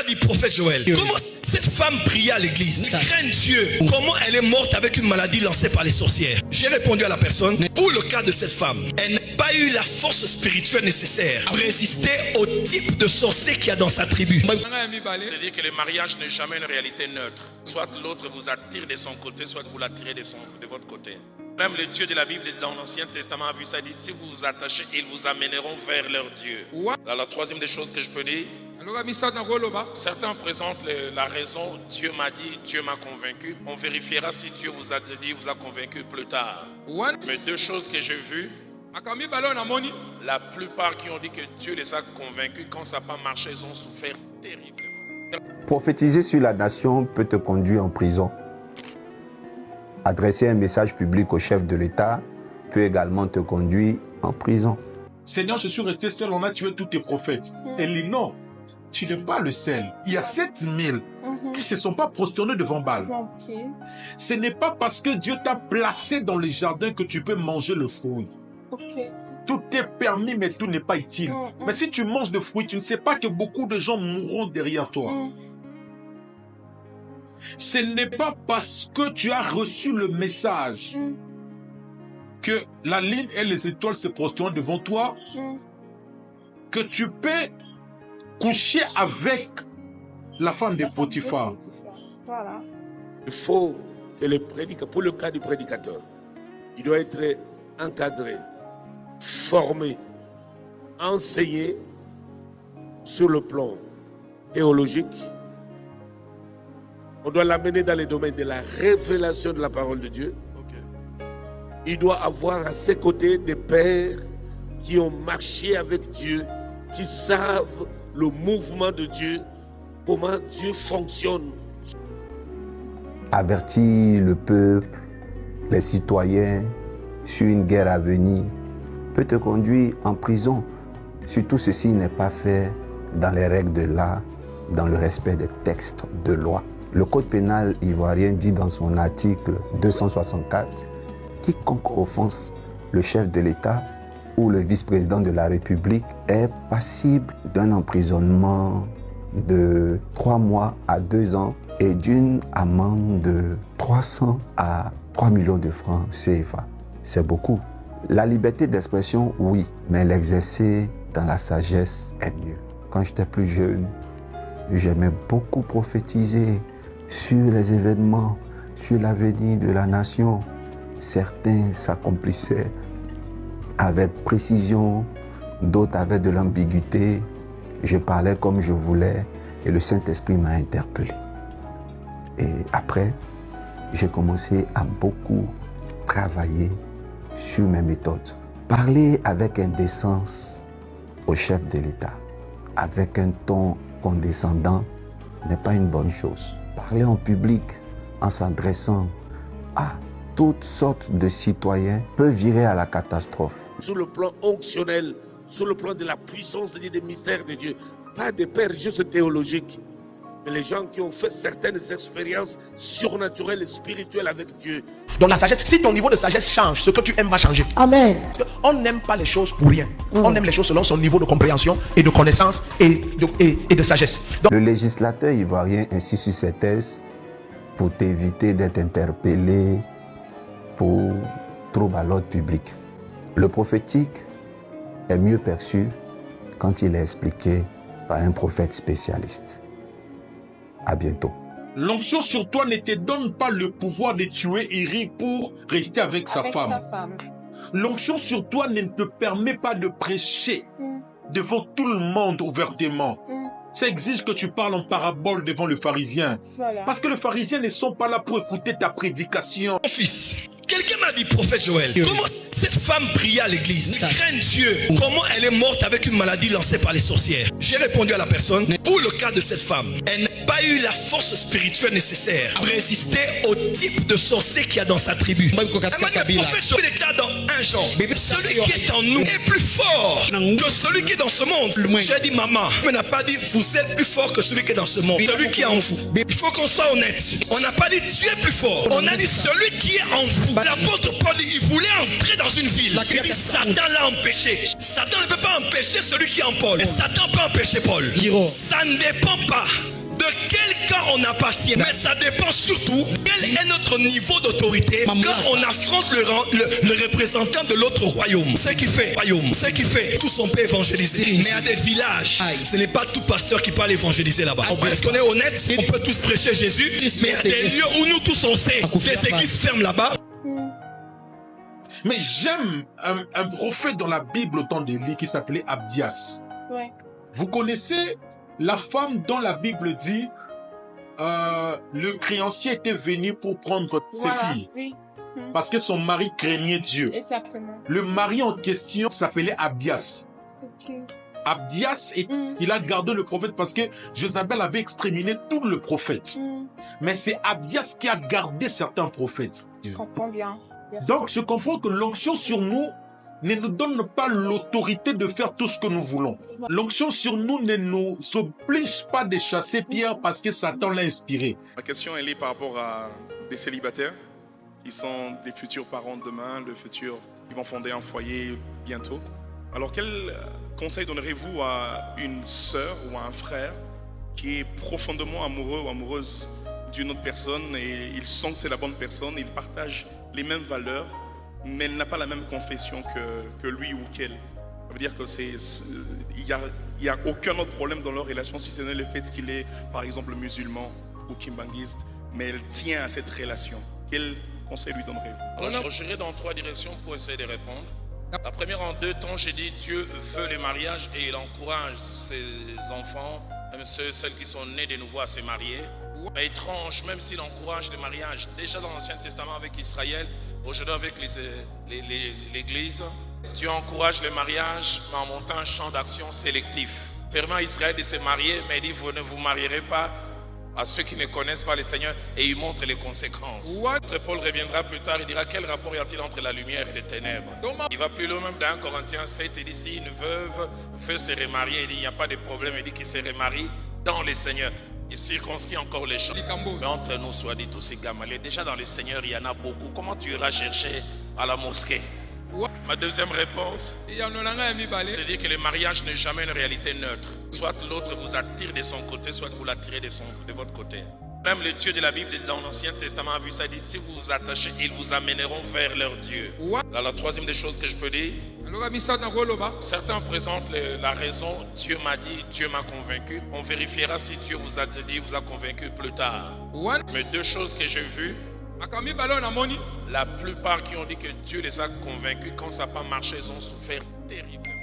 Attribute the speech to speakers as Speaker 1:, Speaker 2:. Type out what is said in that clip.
Speaker 1: dit prophète Joël, comment cette femme priait à l'église, craint Dieu, comment elle est morte avec une maladie lancée par les sorcières? J'ai répondu à la personne, pour le cas de cette femme, elle n'a pas eu la force spirituelle nécessaire pour résister au type de sorcier qu'il y a dans sa tribu.
Speaker 2: C'est-à-dire que le mariage n'est jamais une réalité neutre. Soit l'autre vous attire de son côté, soit vous l'attirez de votre côté. Même le Dieu de la Bible dans l'Ancien Testament a vu ça, il dit si vous vous attachez, ils vous amèneront vers leur Dieu. Alors, la troisième des choses que je peux dire, certains présentent la raison, Dieu m'a dit, Dieu m'a convaincu. On vérifiera si Dieu vous a dit, vous a convaincu plus tard. Mais deux choses que j'ai vues, la plupart qui ont dit que Dieu les a convaincus, quand ça n'a pas marché, ils ont souffert terriblement.
Speaker 3: Prophétiser sur la nation peut te conduire en prison. Adresser un message public au chef de l'État peut également te conduire en prison.
Speaker 4: Seigneur, je suis resté seul, on a tué tous tes prophètes. Elle dit non, tu n'es pas le seul. Il y a 7000 qui ne se sont pas prosternés devant Baal. Ce n'est pas parce que Dieu t'a placé dans les jardins que tu peux manger le fruit. Tout est permis, mais tout n'est pas utile. Mais si tu manges le fruit, tu ne sais pas que beaucoup de gens mourront derrière toi. Ce n'est pas parce que tu as reçu le message que la ligne et les étoiles se prosternent devant toi que tu peux coucher avec la femme de Potiphar.
Speaker 5: Il faut que le prédicateur, pour le cas du prédicateur, il doit être encadré, formé, enseigné sur le plan théologique. On doit l'amener dans les domaines de la révélation de la parole de Dieu. Il doit avoir à ses côtés des pères qui ont marché avec Dieu, qui savent le mouvement de Dieu, comment Dieu fonctionne.
Speaker 3: Avertir le peuple, les citoyens, sur une guerre à venir peut te conduire en prison. Surtout ceci n'est pas fait dans les règles de l'art, dans le respect des textes de loi. Le code pénal ivoirien dit dans son article 264 « Quiconque offense le chef de l'État ou le vice-président de la République est passible d'un emprisonnement de 3 mois à 2 ans et d'une amende de 300 à 3 millions de francs CFA. » C'est beaucoup. La liberté d'expression, oui, mais l'exercer dans la sagesse est mieux. Quand j'étais plus jeune, j'aimais beaucoup prophétiser sur les événements, sur l'avenir de la nation. Certains s'accomplissaient avec précision, d'autres avaient de l'ambiguïté. Je parlais comme je voulais et le Saint-Esprit m'a interpellé. Et après, j'ai commencé à beaucoup travailler sur mes méthodes. Parler avec indécence au chef de l'État, avec un ton condescendant, n'est pas une bonne chose. Parler en public en s'adressant à toutes sortes de citoyens peut virer à la catastrophe.
Speaker 5: Sur le plan onctionnel, sur le plan de la puissance de Dieu, des mystères de Dieu, pas des pères juste théologiques, mais les gens qui ont fait certaines expériences surnaturelles et spirituelles avec Dieu.
Speaker 6: Donc la sagesse, si ton niveau de sagesse change, ce que tu aimes va changer.
Speaker 7: Amen.
Speaker 6: On n'aime pas les choses pour rien. On aime les choses selon son niveau de compréhension et de connaissance et de sagesse. Donc,
Speaker 3: le législateur ivoirien insiste sur ces thèses pour t'éviter d'être interpellé pour trouble à l'ordre public. Le prophétique est mieux perçu quand il est expliqué par un prophète spécialiste. À bientôt.
Speaker 4: L'onction sur toi ne te donne pas le pouvoir de tuer Iri pour rester avec sa femme. L'onction sur toi ne te permet pas de prêcher devant tout le monde ouvertement. Ça exige que tu parles en parabole devant le pharisien. Parce que les pharisiens ne sont pas là pour écouter ta prédication.
Speaker 1: Mon fils, quelqu'un m'a dit prophète Joël, comment cette femme priait à l'église, craint Dieu, comment elle est morte avec une maladie lancée par les sorcières? J'ai répondu à la personne, pour le cas de cette femme, elle n'a pas eu la force spirituelle nécessaire pour résister au type de sorcier qu'il y a dans sa tribu. Elle m'a dit, prophète Joël déclare dans 1 Jean, celui qui est en nous est plus fort que celui qui est dans ce monde. J'ai dit, maman, elle n'a pas dit, vous êtes plus fort que celui qui est dans ce monde, celui qui est en vous. Il faut qu'on soit honnête. On n'a pas dit, tu es plus fort. On a dit, celui qui est en vous. L'apôtre Paul dit, il voulait entrer dans une ville. Il dit Satan l'a empêché. Satan ne peut pas empêcher celui qui est en Paul. Mais Satan peut empêcher Paul. Ça ne dépend pas de quel camp on appartient, mais ça dépend surtout quel est notre niveau d'autorité quand on affronte le représentant de l'autre royaume. Ce qui fait, tous on peut évangéliser, mais à des villages, ce n'est pas tout pasteur qui peut aller évangéliser là-bas. Est-ce qu'on est honnête? On peut tous prêcher Jésus, mais il y a des lieux où nous tous on sait, des églises ferment là-bas.
Speaker 4: Mais j'aime un prophète dans la Bible au temps d'Élie qui s'appelait Abdias.
Speaker 7: Ouais.
Speaker 4: Vous connaissez la femme dont la Bible dit le créancier était venu pour prendre ses filles.
Speaker 7: Oui.
Speaker 4: Parce que son mari craignait Dieu.
Speaker 7: Exactement.
Speaker 4: Le mari en question s'appelait Abdias.
Speaker 7: Okay.
Speaker 4: Abdias, il a gardé le prophète parce que Jézabel avait exterminé tout le prophète. Mais c'est Abdias qui a gardé certains prophètes.
Speaker 7: Je comprends bien.
Speaker 4: Donc je comprends que l'onction sur nous ne nous donne pas l'autorité de faire tout ce que nous voulons. L'onction sur nous ne nous oblige pas de chasser Pierre parce que Satan l'a inspiré.
Speaker 2: Ma question elle est par rapport à des célibataires qui sont des futurs parents demain, qui vont fonder un foyer bientôt. Alors quel conseil donnerez-vous à une sœur ou à un frère qui est profondément amoureux ou amoureuse d'une autre personne et il sent que c'est la bonne personne, il partage les mêmes valeurs, mais elle n'a pas la même confession que lui ou qu'elle. Ça veut dire que il y a aucun autre problème dans leur relation si ce n'est le fait qu'il est par exemple musulman ou kimbanguiste, mais elle tient à cette relation. Quel conseil lui donnerez-vous?
Speaker 8: Alors, j'irai dans 3 directions pour essayer de répondre. La première, en 2 temps, j'ai dit Dieu veut les mariages et il encourage ses enfants, même celles qui sont nées de nouveau, à se marier. Mais étrange, même s'il encourage les mariages, déjà dans l'Ancien Testament avec Israël, aujourd'hui avec l'Église, Dieu encourage les mariages, mais en montant un champ d'action sélectif. Permet à Israël de se marier, mais il dit vous ne vous marierez pas à ceux qui ne connaissent pas le Seigneur, et il montre les conséquences. Paul reviendra plus tard, il dira quel rapport y a-t-il entre la lumière et les ténèbres. Il va plus loin même dans 1 Corinthiens 7, il dit si une veuve veut se remarier, il dit il n'y a pas de problème, il dit qu'il se remarie dans le Seigneur. Il circonscrit encore les champs. Mais entre nous, soit dit tous ces gamaliers, déjà dans le Seigneur, il y en a beaucoup. Comment tu iras chercher à la mosquée? Ma deuxième réponse, c'est dire que le mariage n'est jamais une réalité neutre. Soit l'autre vous attire de son côté, soit vous l'attirez de votre côté. Même le Dieu de la Bible dans l'Ancien Testament a vu ça, il dit si vous vous attachez, ils vous amèneront vers leur Dieu. Là, la troisième des choses que je peux dire, certains présentent la raison, Dieu m'a dit, Dieu m'a convaincu. On vérifiera si Dieu vous a dit, vous a convaincu plus tard. Mais 2 choses que j'ai vues, la plupart qui ont dit que Dieu les a convaincus, quand ça n'a pas marché, ils ont souffert terriblement.